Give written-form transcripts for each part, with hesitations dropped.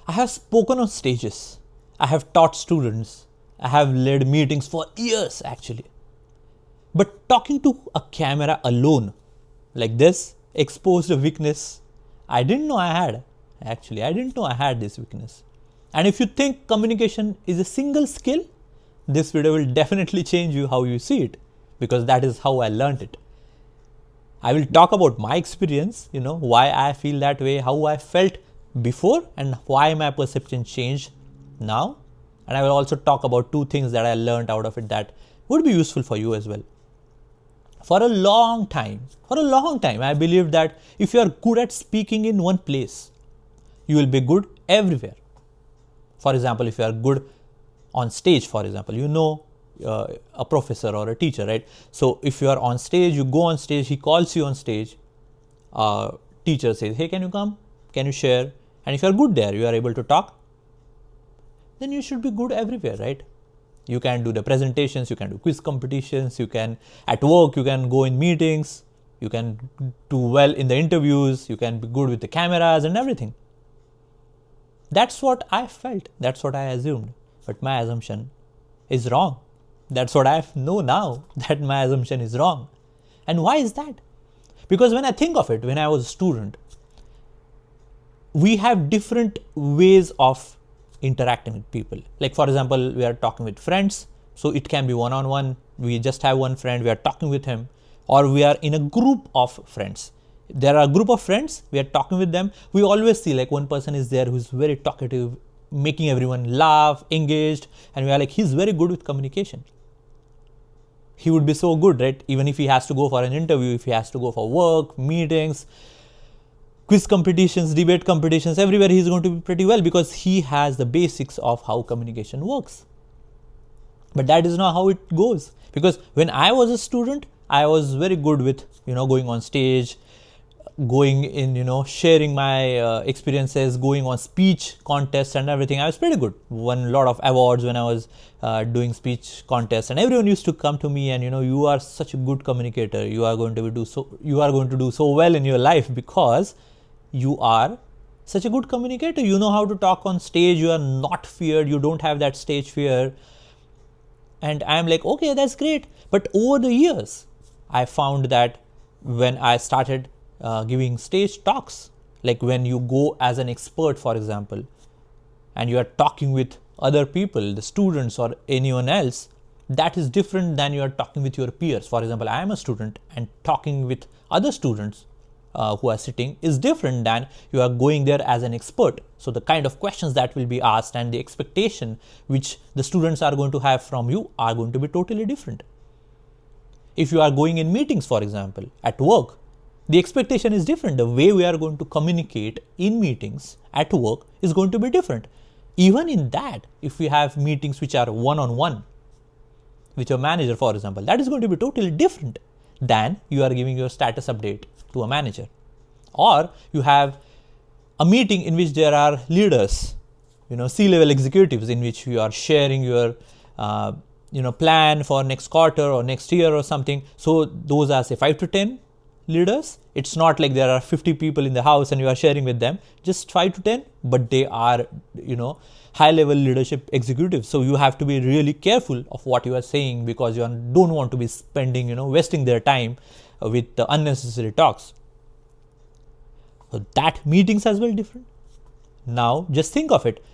I have spoken on stages. I have taught students. I have led meetings for years actually. But talking to a camera alone, like this, exposed a weakness I didn't know I had. Actually, I didn't know I had this weakness. And if you think communication is a single skill, this video will definitely change you how you see it, because that is how I learned it. I will talk about my experience, why I feel that way, how I felt before, and why my perception changed now. And I will also talk about 2 things that I learned out of it that would be useful for you as well. For a long time, I believed that if you are good at speaking in one place, you will be good everywhere. For example, if you are good on stage, for example, a professor or a teacher, right? So if you are on stage, you go on stage, he calls you on stage, teacher says, hey, can you come? Can you share? And if you are good there, you are able to talk, then you should be good everywhere, right? You can do the presentations, you can do quiz competitions, at work, you can go in meetings, you can do well in the interviews, you can be good with the cameras and everything. That's what I felt. That's what I assumed. But my assumption is wrong. That's what I know now, that my assumption is wrong. And why is that? Because when I think of it, when I was a student, we have different ways of interacting with people. Like, for example, we are talking with friends. So it can be one-on-one. We just have one friend, we are talking with him. Or we are in a group of friends. There are a group of friends, we are talking with them. We always see like one person is there who's very talkative, making everyone laugh, engaged. And we are like, he's very good with communication. He would be so good, right? Even if he has to go for an interview, if he has to go for work, meetings, quiz competitions, debate competitions, everywhere he's going to be pretty well because he has the basics of how communication works. But that is not how it goes. Because when I was a student, I was very good with, going on stage, going in, sharing my experiences, going on speech contests and everything. I was pretty good. Won a lot of awards when I was doing speech contests, and everyone used to come to me and, you are such a good communicator. You are going to do so well in your life because you are such a good communicator. You know how to talk on stage. You are not feared. You don't have that stage fear. And I'm like, okay, that's great. But over the years, I found that when I started giving stage talks, like when you go as an expert, for example, and you are talking with other people, the students or anyone else, that is different than you are talking with your peers. For example, I am a student and talking with other students who are sitting is different than you are going there as an expert. So the kind of questions that will be asked and the expectation which the students are going to have from you are going to be totally different. If you are going in meetings, for example, at work, the expectation is different. The way we are going to communicate in meetings at work is going to be different. Even in that, if we have meetings which are one-on-one with your manager, for example, that is going to be totally different than you are giving your status update to a manager. Or you have a meeting in which there are leaders, C-level executives, in which you are sharing your plan for next quarter or next year or something. So those are say 5 to 10 leaders. It's not like there are 50 people in the house and you are sharing with them, just 5 to 10, but they are, high level leadership executives. So you have to be really careful of what you are saying because you don't want to be spending, wasting their time with the unnecessary talks. So that meetings as well different. Now just think of it.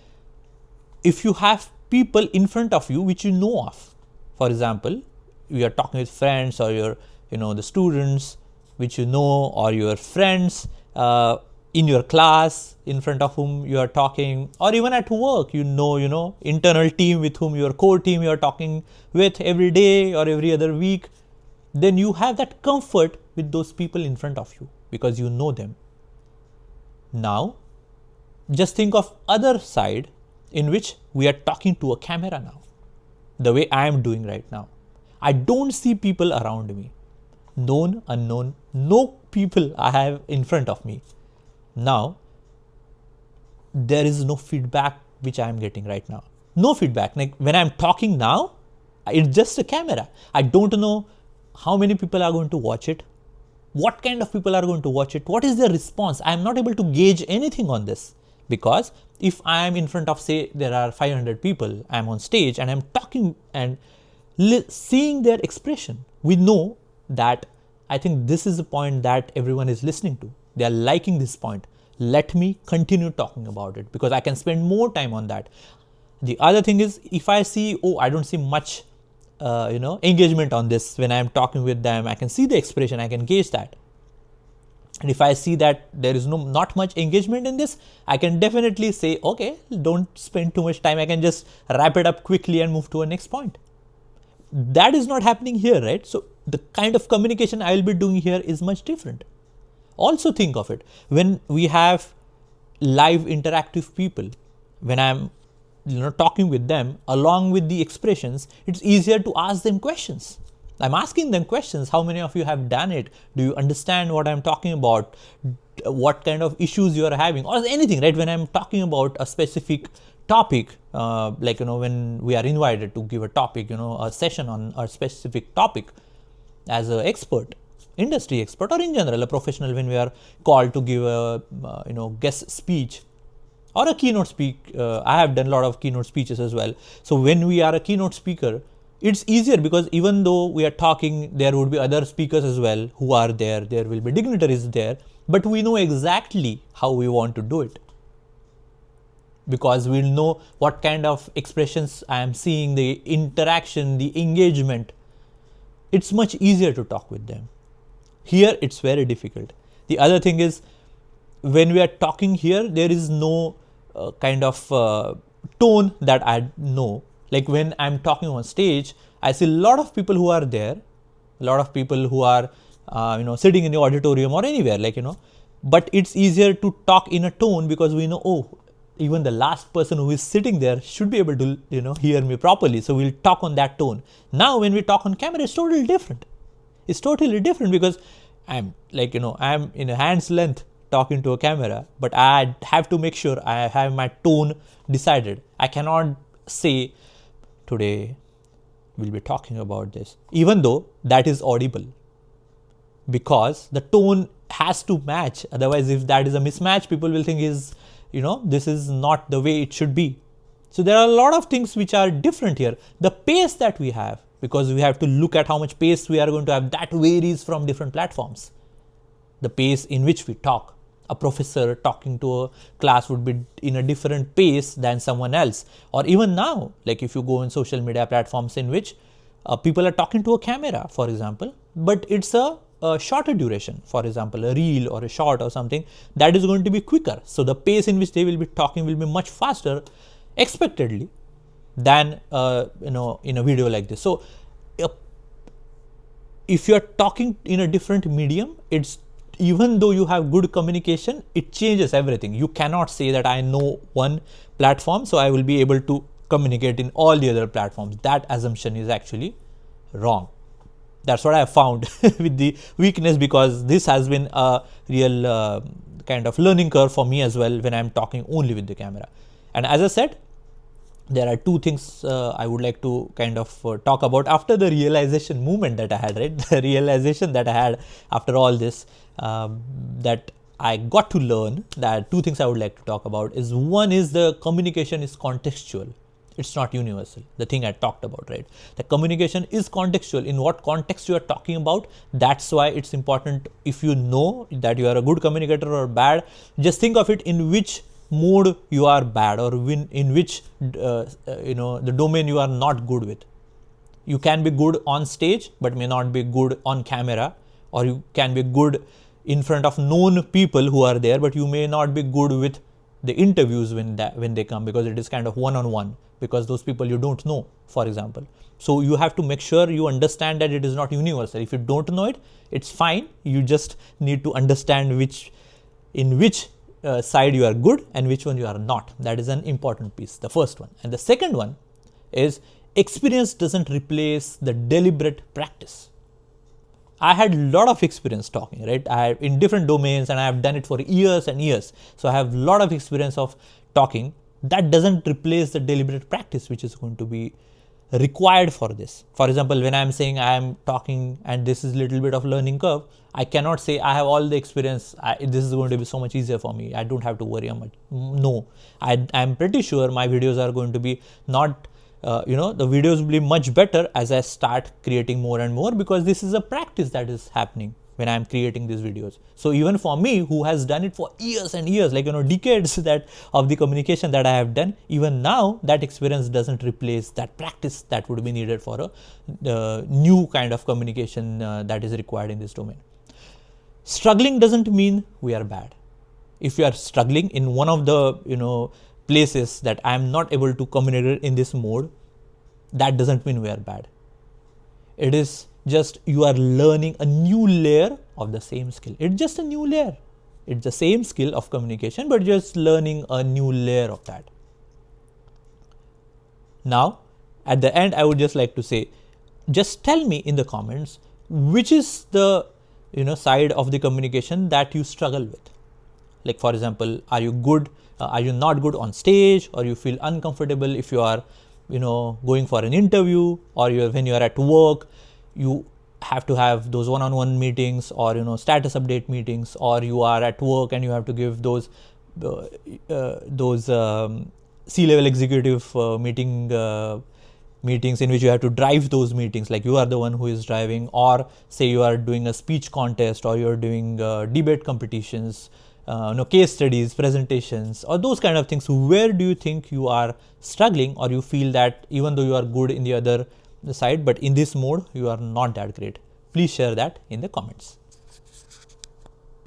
If you have people in front of you which you know of, for example, you are talking with friends or your, the students which you know, or your friends in your class in front of whom you are talking, or even at work, internal team with whom your core team you are talking with every day or every other week, then you have that comfort with those people in front of you because you know them. Now, just think of other side in which we are talking to a camera now, the way I am doing right now. I don't see people around me, known, unknown, no people I have in front of me. Now, there is no feedback which I am getting right now. No feedback. Like when I'm talking now, it's just a camera. I don't know how many people are going to watch it, what kind of people are going to watch it, what is their response. I'm not able to gauge anything on this Because if I am in front of, say, there are 500 people, I'm on stage and I'm talking and seeing their expression, we know that I think this is the point that everyone is listening to. They are liking this point. Let me continue talking about it because I can spend more time on that. The other thing is, if I see, oh, I don't see much engagement on this when I'm talking with them, I can see the expression, I can gauge that. And if I see that there is not much engagement in this, I can definitely say, okay, don't spend too much time. I can just wrap it up quickly and move to a next point. That is not happening here, right? So the kind of communication I will be doing here is much different. Also think of it, when we have live interactive people, when I'm talking with them along with the expressions, it's easier to ask them questions. I'm asking them questions. How many of you have done it? Do you understand what I'm talking about? What kind of issues you are having, or anything, right? When I'm talking about a specific topic, when we are invited to give a topic, a session on a specific topic as an expert, industry expert, or in general a professional, when we are called to give a guest speech or a keynote speak. I have done a lot of keynote speeches as well. So when we are a keynote speaker, it's easier because even though we are talking, there would be other speakers as well who are there. There will be dignitaries there, but we know exactly how we want to do it because we'll know what kind of expressions I am seeing, the interaction, the engagement. It's much easier to talk with them. Here, it's very difficult. The other thing is, when we are talking here, there is no kind of tone that I know. Like when I'm talking on stage, I see a lot of people who are there, a lot of people who are, sitting in the auditorium or anywhere, but it's easier to talk in a tone because we know, oh, even the last person who is sitting there should be able to, hear me properly. So we'll talk on that tone. Now, when we talk on camera, it's totally different. It's totally different because I'm I'm in a hand's length talking to a camera, but I have to make sure I have my tone decided. I cannot say, today we'll be talking about this, even though that is audible, because the tone has to match. Otherwise, if that is a mismatch, people will think this is not the way it should be. So there are a lot of things which are different here. The pace that we have, because we have to look at how much pace we are going to have, that varies from different platforms. The pace in which we talk. A professor talking to a class would be in a different pace than someone else. Or even now, like if you go on social media platforms in which people are talking to a camera, for example, but it's a shorter duration, for example, a reel or a short or something, that is going to be quicker. So the pace in which they will be talking will be much faster, expectedly, than in a video like this. So if you are talking in a different medium, it's, even though you have good communication, it changes everything. You cannot say that I know one platform, so I will be able to communicate in all the other platforms. That assumption is actually wrong. That's what I have found with the weakness, because this has been a real kind of learning curve for me as well when I'm talking only with the camera. And as I said, there are two things I would like to kind of talk about after the realization moment that I had, right? The realization that I had after all this, that I got to learn. That two things I would like to talk about is, one is the communication is contextual. It's not universal. The thing I talked about, right? The communication is contextual. In what context you are talking about, that's why it's important. If you know that you are a good communicator or bad, just think of it in which mode you are bad, or in which the domain you are not good with. You can be good on stage but may not be good on camera, or you can be good in front of known people who are there, but you may not be good with the interviews when they come, because it is kind of one-on-one, because those people you don't know, for example. So you have to make sure you understand that it is not universal. If you don't know it, it's fine. You just need to understand in which side you are good and which one you are not. That is an important piece, the first one. And the second one is, experience doesn't replace the deliberate practice. I had a lot of experience talking, right? I have in different domains, and I have done it for years and years. So I have a lot of experience of talking. That doesn't replace the deliberate practice, which is going to be required for this. For example, when I'm saying I am talking and this is little bit of learning curve, I cannot say I have all the experience, this is going to be so much easier for me, I don't have to worry much. No, I'm pretty sure my videos are going to be not the videos will be much better as I start creating more and more, because this is a practice that is happening when I'm creating these videos. So even for me, who has done it for years and years, like decades that of the communication that I have done, even now that experience doesn't replace that practice that would be needed for a new kind of communication that is required in this domain. Struggling doesn't mean we are bad. If you are struggling in one of the places that I am not able to communicate in this mode, that doesn't mean we are bad. It is just you are learning a new layer of the same skill. It's just a new layer. It's the same skill of communication, but just learning a new layer of that. Now, at the end, I would just like to say, just tell me in the comments, which is the side of the communication that you struggle with. Like, for example, are you good? Are you not good on stage, or you feel uncomfortable if you are going for an interview, or when you are at work, you have to have those one-on-one meetings, or status update meetings, or you are at work and you have to give those C-level executive meetings in which you have to drive those meetings, like you are the one who is driving, or say you are doing a speech contest, or you're doing debate competitions, case studies, presentations, or those kind of things. Where do you think you are struggling, or you feel that even though you are good in the other side, but in this mode you are not that great? Please share that in the comments.